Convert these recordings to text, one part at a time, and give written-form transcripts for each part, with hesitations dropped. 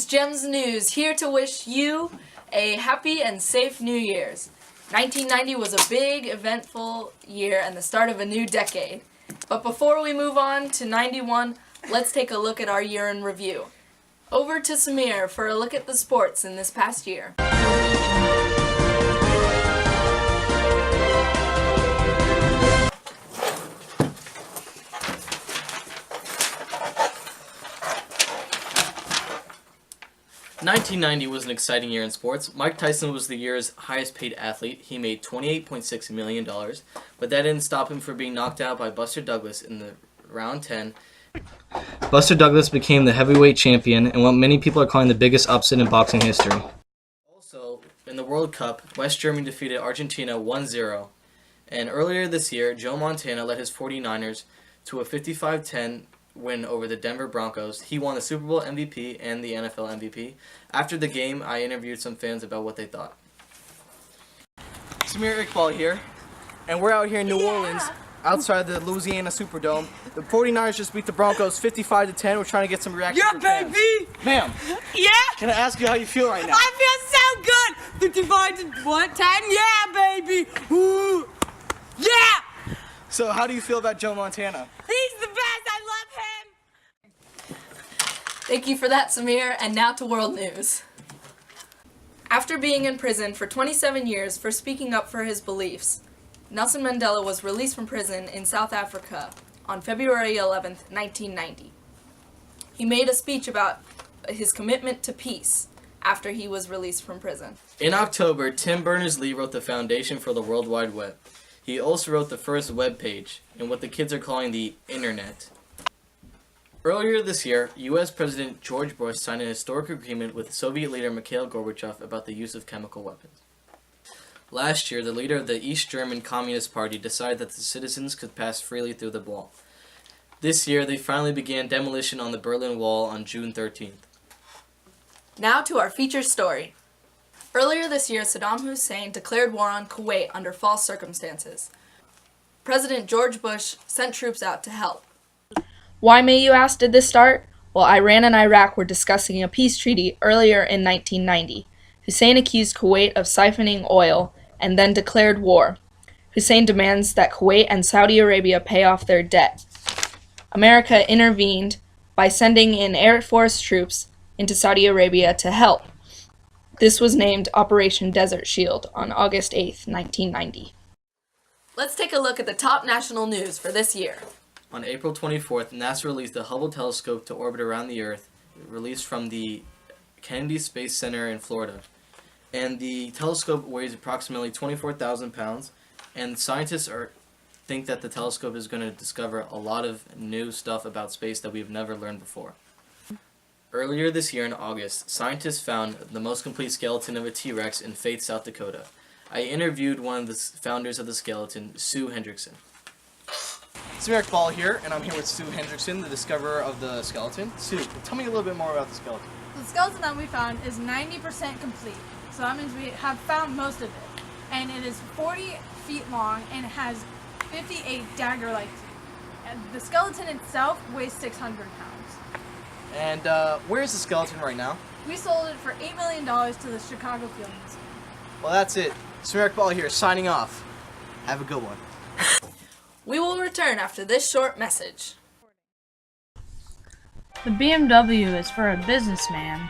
Gems News, here to wish you a happy and safe New Year's. 1990 was a big, eventful year and the start of a new decade. But before we move on to 91, let's take a look at our year in review. Over to Samir for a look at the sports in this past year. 1990 was an exciting year in sports. Mike Tyson was the year's highest paid athlete. He made $28.6 million, but that didn't stop him from being knocked out by Buster Douglas in the round 10. Buster Douglas became the heavyweight champion and what many people are calling the biggest upset in boxing history. Also, in the World Cup, West Germany defeated Argentina 1-0. And earlier this year, Joe Montana led his 49ers to a 55-10 win over the Denver Broncos. He won the Super Bowl MVP and the NFL MVP. After the game, I interviewed some fans about what they thought. Samir Iqbal here, and we're out here in New Orleans, outside the Louisiana Superdome. The 49ers just beat the Broncos 55-10. We're trying to get some reaction. Yeah, baby! Ma'am. Yeah? Can I ask you how you feel right now? I feel so good! 55-10? Yeah, baby! Ooh! Yeah! So how do you feel about Joe Montana? He's the best! I love him! Thank you for that, Samir, and now to world news. After being in prison for 27 years for speaking up for his beliefs, Nelson Mandela was released from prison in South Africa on February 11, 1990. He made a speech about his commitment to peace after he was released from prison. In October, Tim Berners-Lee wrote the foundation for the World Wide Web. He also wrote the first web page in what the kids are calling the Internet. Earlier this year, U.S. President George Bush signed an historic agreement with Soviet leader Mikhail Gorbachev about the use of chemical weapons. Last year, the leader of the East German Communist Party decided that the citizens could pass freely through the wall. This year, they finally began demolition on the Berlin Wall on June 13th. Now to our feature story. Earlier this year, Saddam Hussein declared war on Kuwait under false circumstances. President George Bush sent troops out to help. Why, may you ask, did this start? Well, Iran and Iraq were discussing a peace treaty earlier in 1990. Hussein accused Kuwait of siphoning oil and then declared war. Hussein demands that Kuwait and Saudi Arabia pay off their debt. America intervened by sending in Air Force troops into Saudi Arabia to help. This was named Operation Desert Shield on August 8, 1990. Let's take a look at the top national news for this year. On April 24th, NASA released the Hubble telescope to orbit around the Earth, released from the Kennedy Space Center in Florida. And the telescope weighs approximately 24,000 pounds, and scientists think that the telescope is going to discover a lot of new stuff about space that we've never learned before. Earlier this year in August, scientists found the most complete skeleton of a T-Rex in Faith, South Dakota. I interviewed one of the founders of the skeleton, Sue Hendrickson. Samir Iqbal here, and I'm here with Sue Hendrickson, the discoverer of the skeleton. Sue, tell me a little bit more about the skeleton. The skeleton that we found is 90% complete, so that means we have found most of it. And it is 40 feet long and it has 58 dagger-like teeth. And the skeleton itself weighs 600 pounds. And where is the skeleton right now? We sold it for $8 million to the Chicago Field Museum. Well, that's it. Samir Iqbal here, signing off. Have a good one. We will return after this short message. The BMW is for a businessman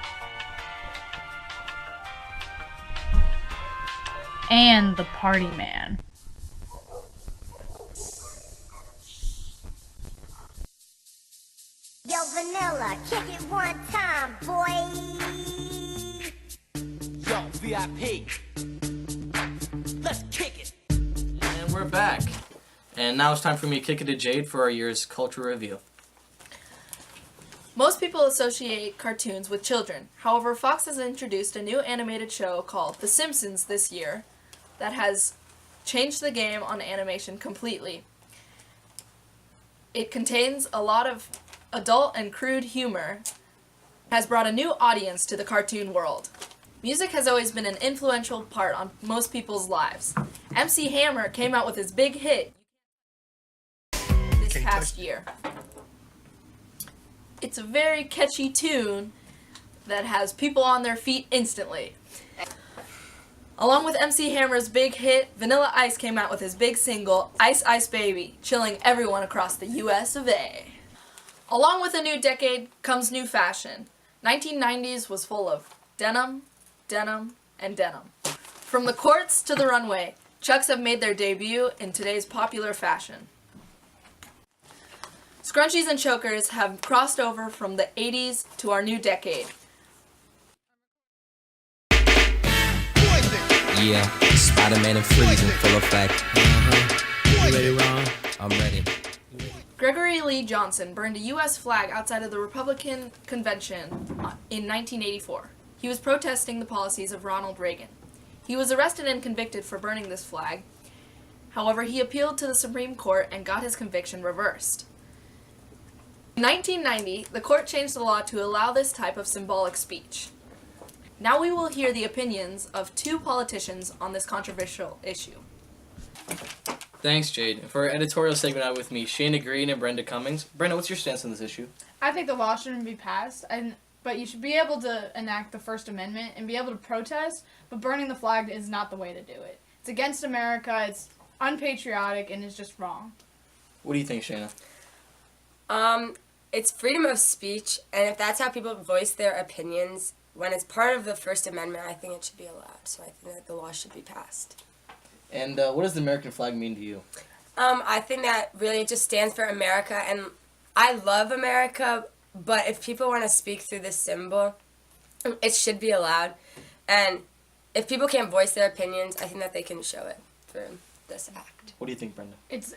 and the party man. Yo, Vanilla, kick it one time, boy. Yo, VIP. Let's kick it. And we're back. And now it's time for me to kick it to Jade for our year's culture review. Most people associate cartoons with children. However, Fox has introduced a new animated show called The Simpsons this year that has changed the game on animation completely. It contains a lot of adult and crude humor, has brought a new audience to the cartoon world. Music has always been an influential part on most people's lives. MC Hammer came out with his big hit this past year. It's a very catchy tune that has people on their feet instantly. Along with MC Hammer's big hit, Vanilla Ice came out with his big single, Ice Ice Baby, chilling everyone across the US of A. Along with a new decade comes new fashion. 1990s was full of denim, denim, and denim. From the courts to the runway, Chucks have made their debut in today's popular fashion. Scrunchies and chokers have crossed over from the 80s to our new decade. Yeah, Spider-Man and Freeze in full effect. You ready, Ron? I'm ready. Gregory Lee Johnson burned a U.S. flag outside of the Republican convention in 1984. He was protesting the policies of Ronald Reagan. He was arrested and convicted for burning this flag. However, he appealed to the Supreme Court and got his conviction reversed. In 1990, the court changed the law to allow this type of symbolic speech. Now we will hear the opinions of two politicians on this controversial issue. Thanks, Jade. For our editorial segment, I have with me Shayna Green and Brenda Cummings. Brenda, what's your stance on this issue? I think the law shouldn't be passed, but you should be able to enact the First Amendment and be able to protest, but burning the flag is not the way to do it. It's against America, it's unpatriotic, and it's just wrong. What do you think, Shayna? It's freedom of speech, and if that's how people voice their opinions, when it's part of the First Amendment, I think it should be allowed. So I think that the law should be passed. And what does the American flag mean to you? I think that really it just stands for America, and I love America, but if people want to speak through this symbol, it should be allowed. And if people can't voice their opinions, I think that they can show it through this act. What do you think, Brenda? It's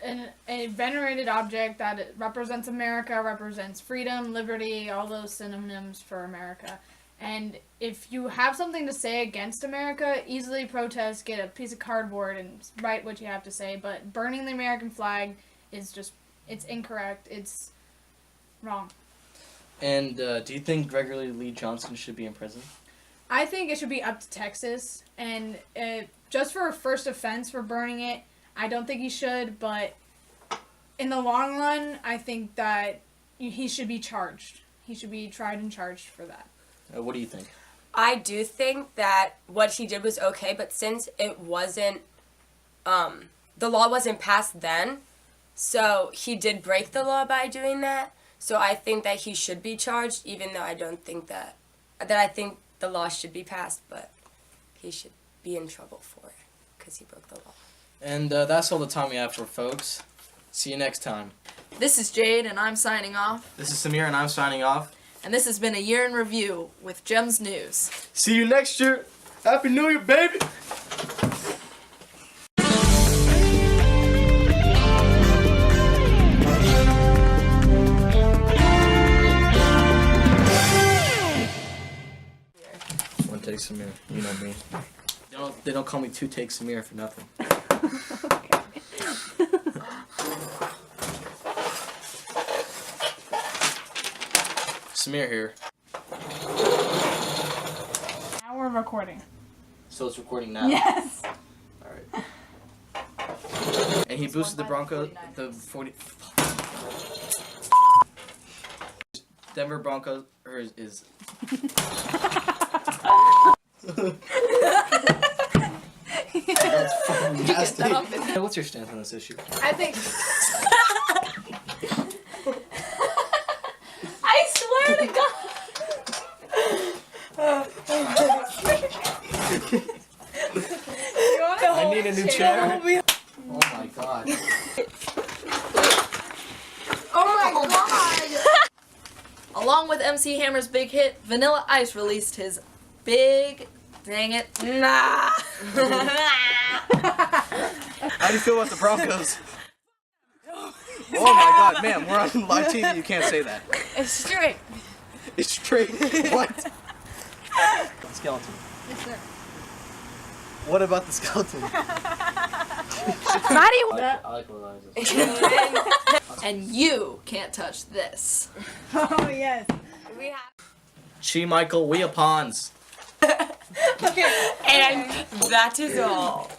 a venerated object that it represents America, represents freedom, liberty, all those synonyms for America. And if you have something to say against America, easily protest, get a piece of cardboard and write what you have to say. But burning the American flag is just, it's incorrect. It's wrong. And do you think Gregory Lee Johnson should be in prison? I think it should be up to Texas. And just for a first offense for burning it, I don't think he should. But in the long run, I think that he should be charged. He should be tried and charged for that. What do you think? I do think that what he did was okay, but since it wasn't, the law wasn't passed then, so he did break the law by doing that. So I think that he should be charged, even though I don't think that I think the law should be passed, but he should be in trouble for it because he broke the law. And that's all the time we have for folks. See you next time. This is Jade, and I'm signing off. This is Samir, and I'm signing off. And this has been a year in review with Gems News. See you next year. Happy New Year, baby! One take Samir, you know me. They don't call me two take Samir for nothing. Samir here. Now we're recording. So it's recording now? Yes. Alright. And he boosted the Broncos, the 40... Denver Broncos is... That's fucking nasty. What's your stance on this issue? I think... I swear to God! I need a new chair. Oh my god. Oh my God! Along with MC Hammer's big hit, Vanilla Ice released his big, dang it, Nah! How do you feel about the Broncos? Oh my god, man, we're on live TV, you can't say that. It's straight. It's straight. What? Skeleton. Yes, sir. What about the skeleton? I like Eliza. and you can't touch this. Oh, yes. We have. Chi Michael, we a pawns. And that is all.